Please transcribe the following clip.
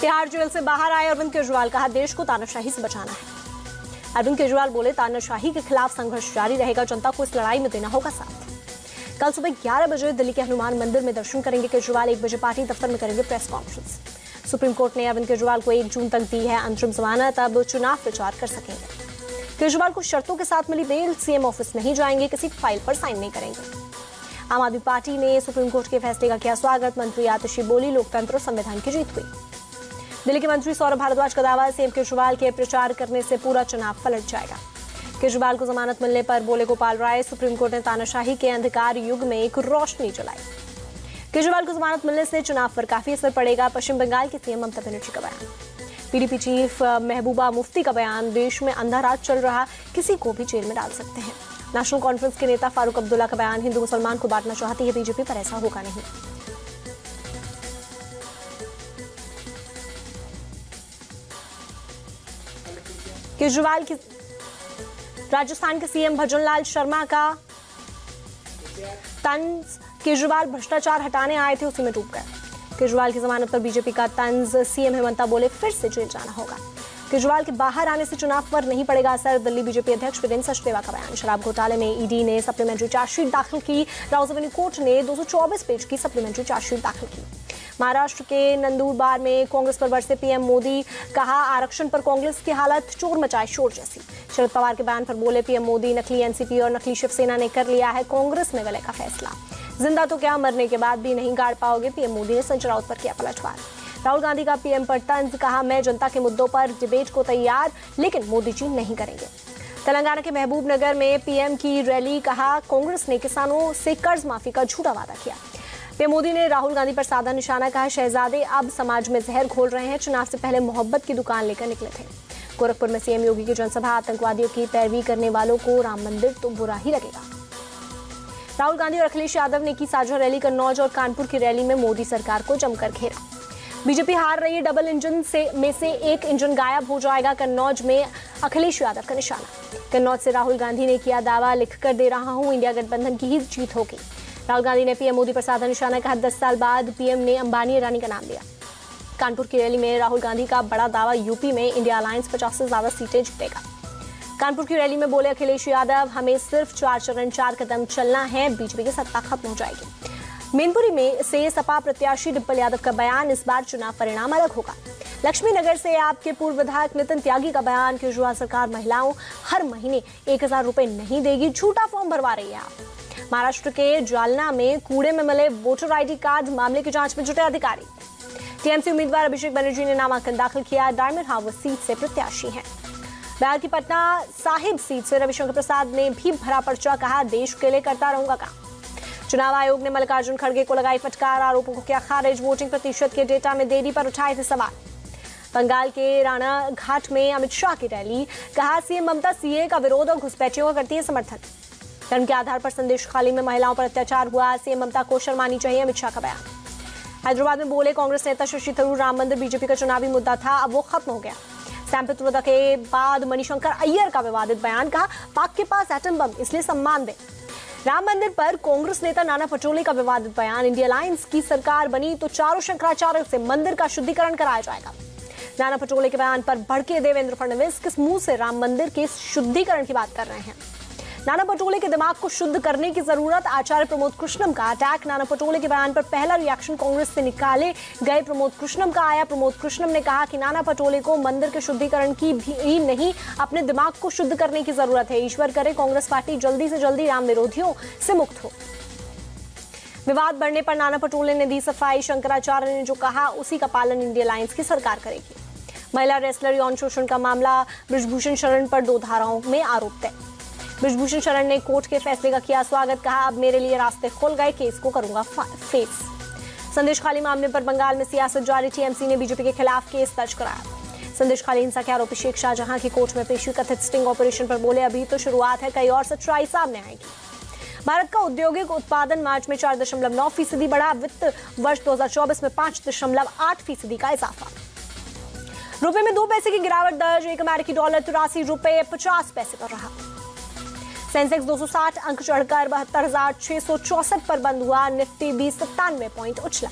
Tihar jail से बाहर आए अरविंद केजरीवाल, कहा देश को तानाशाही से बचाना है। अरविंद केजरीवाल बोले तानाशाही के खिलाफ संघर्ष जारी रहेगा, जनता को इस लड़ाई में देना होगा साथ। कल सुबह 11 बजे दिल्ली के हनुमान मंदिर में दर्शन करेंगे केजरीवाल। 1 बजे पार्टी दफ्तर में करेंगे प्रेस कॉन्फ्रेंस। सुप्रीम कोर्ट ने अरविंद केजरीवाल को 1 जून तक दी है अंतरिम जमानत, अब चुनाव प्रचार कर सकेंगे। केजरीवाल को शर्तों के साथ मिली बेल, सीएम ऑफिस नहीं जाएंगे, किसी फाइल पर साइन नहीं करेंगे। आम आदमी पार्टी ने सुप्रीम कोर्ट के फैसले का किया स्वागत, मंत्री आतिशी बोली लोकतंत्र और संविधान की जीत हुई। दिल्ली के मंत्री सौरभ भारद्वाज का दावा, सीएम केजरीवाल के प्रचार करने से पूरा चुनाव पलट जाएगा। केजरीवाल को जमानत मिलने पर बोले गोपाल राय, सुप्रीम कोर्ट ने तानाशाही के अंधकार युग में एक रोशनी जलाई। केजरीवाल को जमानत मिलने से चुनाव पर काफी असर पड़ेगा, पश्चिम बंगाल की सीएम ममता बनर्जी का बयान। पीडीपी चीफ महबूबा मुफ्ती का बयान, देश में अंधा राज चल रहा, किसी को भी जेल में डाल सकते हैं। नेशनल कॉन्फ्रेंस के नेता फारूक अब्दुल्ला का बयान, हिंदू मुसलमान को बांटना चाहती है बीजेपी, पर ऐसा होगा नहीं। केजरीवाल की राजस्थान के सीएम भजनलाल शर्मा का तंज, केजरीवाल भ्रष्टाचार हटाने आए थे उसी में डूब गए। केजरीवाल की जमानत पर बीजेपी का तंज, सीएम हेमंता बोले फिर से जेल जाना होगा। केजरीवाल के बाहर आने से चुनाव पर नहीं पड़ेगा असर, दिल्ली बीजेपी अध्यक्ष वीरेंद्र सचदेवा का बयान। शराब घोटाले में ईडी ने सप्लीमेंट्री चार्जशीट दाखिल की, राउज एवेन्यू कोर्ट ने 224 पेज की सप्लीमेंट्री चार्जशीट दाखिल की। महाराष्ट्र के नंदुरबार में कांग्रेस पर बरसे पीएम मोदी, कहा आरक्षण पर कांग्रेस की हालत चोर मचाए शोर जैसी। शरद पवार के बयान पर बोले पीएम मोदी, नकली एनसीपी और नकली शिवसेना ने कर लिया है कांग्रेस में गले का फैसला। जिंदा तो क्या मरने के बाद भी नहीं गाड़ पाओगे, पीएम मोदी ने संजय राउत पर किया पलटवार। राहुल गांधी का पीएम पर तंज, कहा मैं जनता के मुद्दों पर डिबेट को तैयार, लेकिन मोदी जी नहीं करेंगे। तेलंगाना के महबूब नगर में पीएम की रैली, कहा कांग्रेस ने किसानों से कर्ज माफी का झूठा वादा किया। पीएम मोदी ने राहुल गांधी पर साधा निशाना, कहा शहजादे अब समाज में जहर घोल रहे हैं, चुनाव से पहले मोहब्बत की दुकान लेकर निकले थे। गोरखपुर में सीएम योगी की जनसभा, आतंकवादियों की पैरवी करने वालों को राम मंदिर तो बुरा ही लगेगा। राहुल गांधी और अखिलेश यादव ने की साझा रैली, कन्नौज और कानपुर की रैली में मोदी सरकार को जमकर घेरा। बीजेपी हार रही है, डबल इंजन में से एक इंजन गायब हो जाएगा, कन्नौज में अखिलेश यादव का निशाना। कन्नौज से राहुल गांधी ने किया दावा, लिखकर दे रहा हूं इंडिया गठबंधन की ही जीत होगी। राहुल गांधी ने पीएम मोदी पर साधा निशाना, कहा 10 साल बाद पीएम ने अंबानी ईरानी का नाम लिया। कानपुर की रैली में राहुल गांधी का बड़ा दावा, यूपी में इंडिया अलायंस 50 से ज्यादा सीटें जीतेगा। कानपुर की रैली में बोले अखिलेश यादव, हमें सिर्फ 4 चरण 4 कदम चलना है, बीजेपी की सत्ता खत्म हो जाएगी। मैनपुरी में से सपा प्रत्याशी डिम्पल यादव का बयान, इस बार चुनाव परिणाम अलग होगा। लक्ष्मी नगर से आपके पूर्व विधायक नितिन त्यागी का बयान, केजरीवाल सरकार महिलाओं हर महीने 1000 रुपए नहीं देगी, झूठा फॉर्म भरवा रही है आप। महाराष्ट्र के जालना में कूड़े में मिले वोटर आईडी कार्ड, मामले की जांच में जुटे अधिकारी। टीएमसी उम्मीदवार अभिषेक बनर्जी ने नामांकन दाखिल किया, डायमंड हार्बर सीट से प्रत्याशी हैं। बिहार की पटना साहिब सीट से रविशंकर प्रसाद ने भी भरा पर्चा, कहा देश के लिए करता रहूंगा काम। चुनाव आयोग ने मल्लिकार्जुन खड़गे को लगाई फटकार, आरोपों को किया खारिज, वोटिंग प्रतिशत के डेटा में देरी पर उठाए थे सवाल। बंगाल के राणा घाट में अमित शाह की रैली, कहा सीएम ममता सीए का विरोध और घुसपैठियों का करती है समर्थन। धर्म के आधार पर संदेश खाली में महिलाओं पर अत्याचार हुआ, सीएम ममता को शर्मानी चाहिए, अमित शाह का बयान। हैदराबाद में बोले कांग्रेस नेता शशि थरूर, राम मंदिर बीजेपी का चुनावी मुद्दा था, अब वो खत्म हो गया। सैम पित्रोदा के बाद मणिशंकर अय्यर का विवादित बयान, कहा पाक के पास एटम बम इसलिए सम्मान दे। राम मंदिर पर कांग्रेस नेता नाना पटोले का विवादित बयान, इंडिया अलायंस की सरकार बनी तो चारों शंकराचार्य से मंदिर का शुद्धिकरण कराया जाएगा। नाना पटोले के बयान पर भड़के देवेंद्र फडणवीस, किस मुंह से राम मंदिर के शुद्धिकरण की बात कर रहे हैं। नाना पटोले के दिमाग को शुद्ध करने की जरूरत, आचार्य प्रमोद कृष्णम का अटैक। नाना पटोले के बयान पर पहला रिएक्शन कांग्रेस से निकाले गए प्रमोद कृष्णम का आया। प्रमोद कृष्णम ने कहा कि नाना पटोले को मंदिर के शुद्धिकरण की भी नहीं, अपने दिमाग को शुद्ध करने की जरूरत है। ईश्वर करे कांग्रेस पार्टी जल्दी से जल्दी राम विरोधियों से मुक्त हो। विवाद बढ़ने पर नाना पटोले ने दी सफाई, शंकराचार्य ने जो कहा उसी का पालन इंडिया अलायंस की सरकार करेगी। महिला रेसलर यौन शोषण का मामला, ब्रिजभूषण शरण पर 2 धाराओं में आरोप तय। ब्रिजभूषण शरण ने कोर्ट के फैसले का किया स्वागत, कहा अब मेरे लिए रास्ते खुल गए, केस को करूंगा फेस। संदेश खाली मामले पर बंगाल में सियासत जारी, टीएमसी ने बीजेपी के खिलाफ केस दर्ज कराया। संदेश खाली हिंसा के आरोपी शेख शाहजहां की कोर्ट में पेशी, कथित स्टिंग ऑपरेशन पर बोले अभी तो शुरुआत है, कई और सच्चाई सामने आएगी। भारत का औद्योगिक उत्पादन मार्च में 4.9% बढ़ा, वित्त वर्ष 2024 में 5.8% का इजाफा। रुपए में 2 पैसे की गिरावट दर्ज, एक अमेरिकी डॉलर 83 रुपए 50 पैसे पर रहा। सेंसेक्स 260 अंक चढ़कर 72,664 पर बंद हुआ, निफ्टी 20 97 पॉइंट उछला।